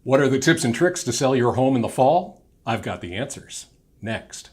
What are the tips and tricks to sell your home in the fall? I've got the answers. Next.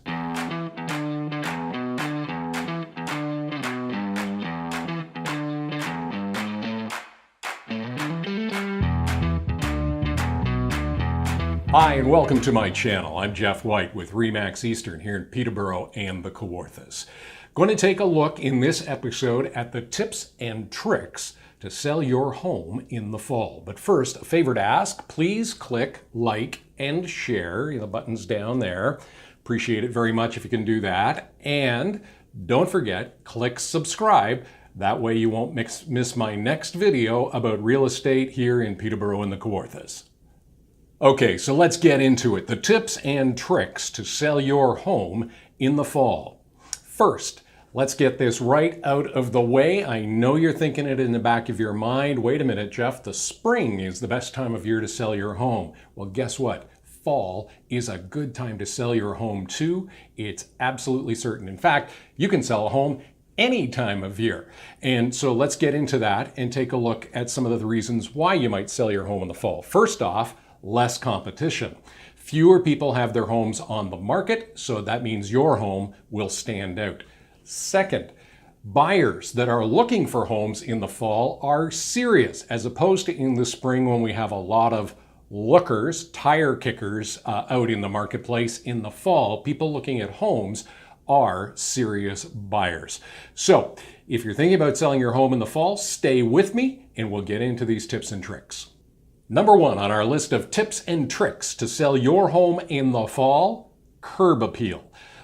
Hi, and welcome to my channel. I'm Geoff White with RE/MAX Eastern here in Peterborough and the Kawarthas. Going to take a look in this episode at the tips and tricks to sell your home in the fall. But first, a favor to ask, please click like and share. The button's down there. Appreciate it very much if you can do that. And don't forget, click subscribe. That way you won't miss my next video about real estate here in Peterborough and the Kawarthas. Okay, so let's get into it. The tips and tricks to sell your home in the fall. First, let's get this right out of the way. I know you're thinking it in the back of your mind. Wait a minute, Jeff, the spring is the best time of year to sell your home. Well, guess what? Fall is a good time to sell your home too. It's absolutely certain. In fact, you can sell a home any time of year. And so let's get into that and take a look at some of the reasons why you might sell your home in the fall. First off, less competition. Fewer people have their homes on the market, so that means your home will stand out. Second, buyers that are looking for homes in the fall are serious, as opposed to in the spring when we have a lot of lookers, tire kickers out in the marketplace. In the fall, people looking at homes are serious buyers. So if you're thinking about selling your home in the fall, stay with me and we'll get into these tips and tricks. Number one on our list of tips and tricks to sell your home in the fall, curb appeal.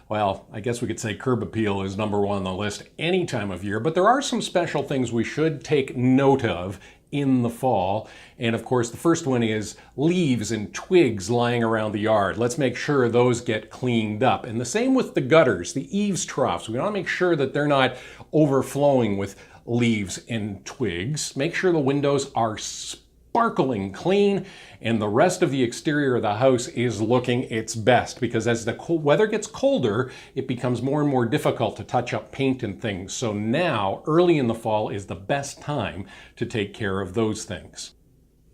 Well, I guess we could say curb appeal is number one on the list any time of year, but there are some special things we should take note of in the fall. And of course, the first one is leaves and twigs lying around the yard. Let's make sure those get cleaned up. And the same with the gutters, the eaves troughs. We want to make sure that they're not overflowing with leaves and twigs. Make sure the windows are sparkling clean, and the rest of the exterior of the house is looking its best, because as the weather gets colder, it becomes more and more difficult to touch up paint and things. So now, early in the fall, is the best time to take care of those things.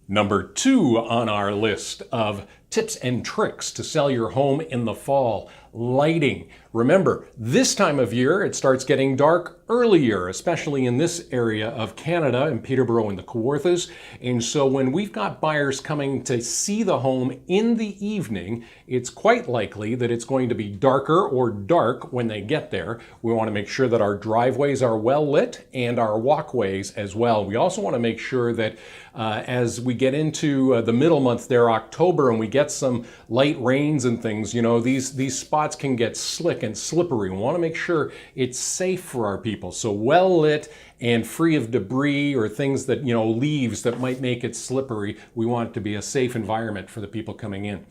Number two on our list of tips and tricks to sell your home in the fall, lighting. Remember, this time of year, it starts getting dark earlier, especially in this area of Canada, in Peterborough and the Kawarthas. And so when we've got buyers coming to see the home in the evening, it's quite likely that it's going to be darker or dark when they get there. We want to make sure that our driveways are well lit and our walkways as well. We also want to make sure that as we get into the middle month there, October, and we get some light rains and things, these spots can get slick and slippery. We want to make sure it's safe for our people. So well lit and free of debris or things that, leaves that might make it slippery. We want it to be a safe environment for the people coming in.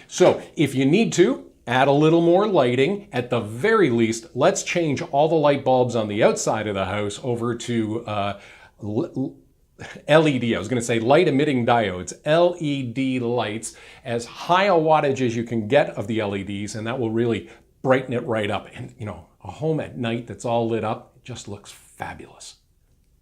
So if you need to, add a little more lighting. At the very least, let's change all the light bulbs on the outside of the house over to LED, I was going to say light emitting diodes, LED lights, as high a wattage as you can get of the LEDs, and that will really brighten it right up. And a home at night that's all lit up, it just looks fabulous.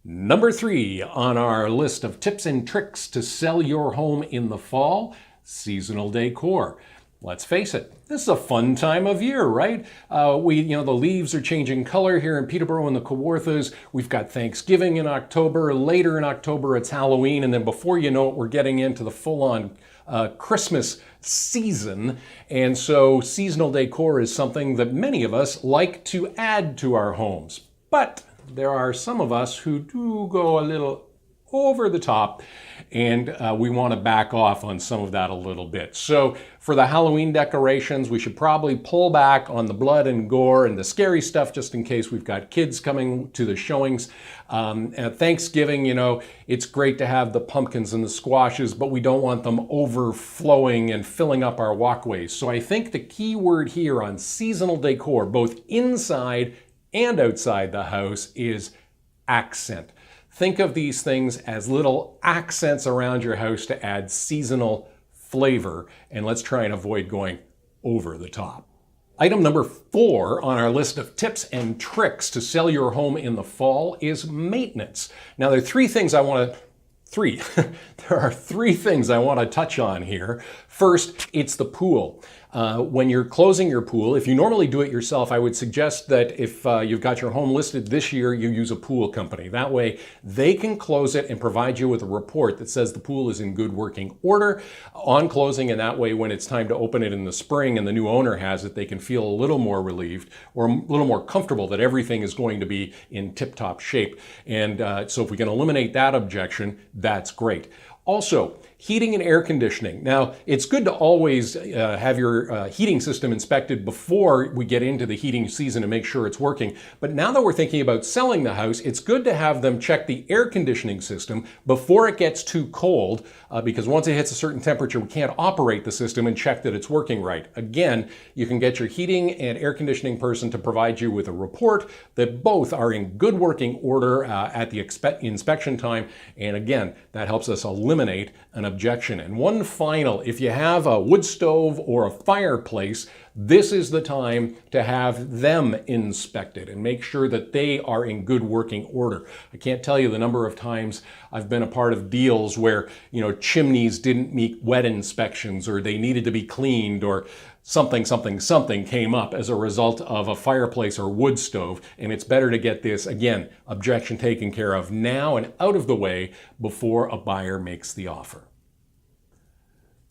Number three on our list of tips and tricks to sell your home in the fall, seasonal decor. Let's face it, this is a fun time of year, right? The leaves are changing color here in Peterborough and the Kawarthas. We've got Thanksgiving in October. Later in October, it's Halloween. And then before you know it, we're getting into the full-on Christmas season. And so seasonal decor is something that many of us like to add to our homes. But there are some of us who do go a little over the top, and we want to back off on some of that a little bit. So for the Halloween decorations, we should probably pull back on the blood and gore and the scary stuff, just in case we've got kids coming to the showings. At Thanksgiving, it's great to have the pumpkins and the squashes, but we don't want them overflowing and filling up our walkways. So I think the key word here on seasonal decor, both inside and outside the house, is accent. Think of these things as little accents around your house to add seasonal flavor, and let's try and avoid going over the top. Item number 4 on our list of tips and tricks to sell your home in the fall is maintenance. Now, there are 3 things I want to three. There are three things I want to touch on here. First, it's the pool. When you're closing your pool, if you normally do it yourself, I would suggest that if you've got your home listed this year, you use a pool company. That way, they can close it and provide you with a report that says the pool is in good working order on closing, and that way, when it's time to open it in the spring and the new owner has it, they can feel a little more relieved or a little more comfortable that everything is going to be in tip-top shape. And so if we can eliminate that objection, that's great. Also, heating and air conditioning. Now, it's good to always have your heating system inspected before we get into the heating season to make sure it's working. But now that we're thinking about selling the house, it's good to have them check the air conditioning system before it gets too cold, because once it hits a certain temperature, we can't operate the system and check that it's working right. Again, you can get your heating and air conditioning person to provide you with a report that both are in good working order at the inspection time. And again, that helps us eliminate an objection. And one final, if you have a wood stove or a fireplace, this is the time to have them inspected and make sure that they are in good working order. I can't tell you the number of times I've been a part of deals where, chimneys didn't meet wet inspections, or they needed to be cleaned, or something came up as a result of a fireplace or wood stove. And it's better to get this, again, objection taken care of now and out of the way before a buyer makes the offer.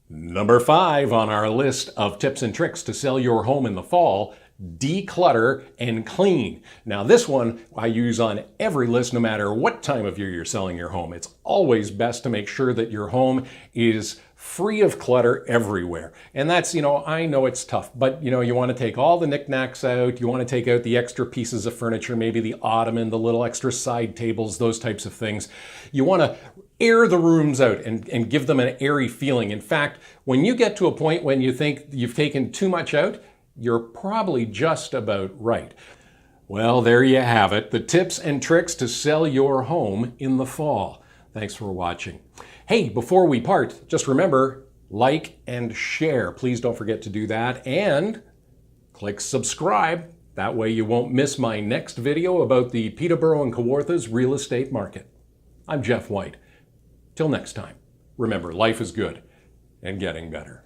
Number 5 on our list of tips and tricks to sell your home in the fall: declutter and clean. Now, this one I use on every list, no matter what time of year you're selling your home. It's always best to make sure that your home is free of clutter everywhere. And that's, I know it's tough, but you want to take all the knickknacks out. You want to take out the extra pieces of furniture, maybe the ottoman, the little extra side tables, those types of things. You want to air the rooms out and give them an airy feeling. In fact, when you get to a point when you think you've taken too much out, you're probably just about right. Well, there you have it, the tips and tricks to sell your home in the fall. Thanks for watching. Hey, before we part, just remember, like and share. Please don't forget to do that, and click subscribe. That way you won't miss my next video about the Peterborough and Kawarthas real estate market. I'm Geoff White. Till next time, remember, life is good and getting better.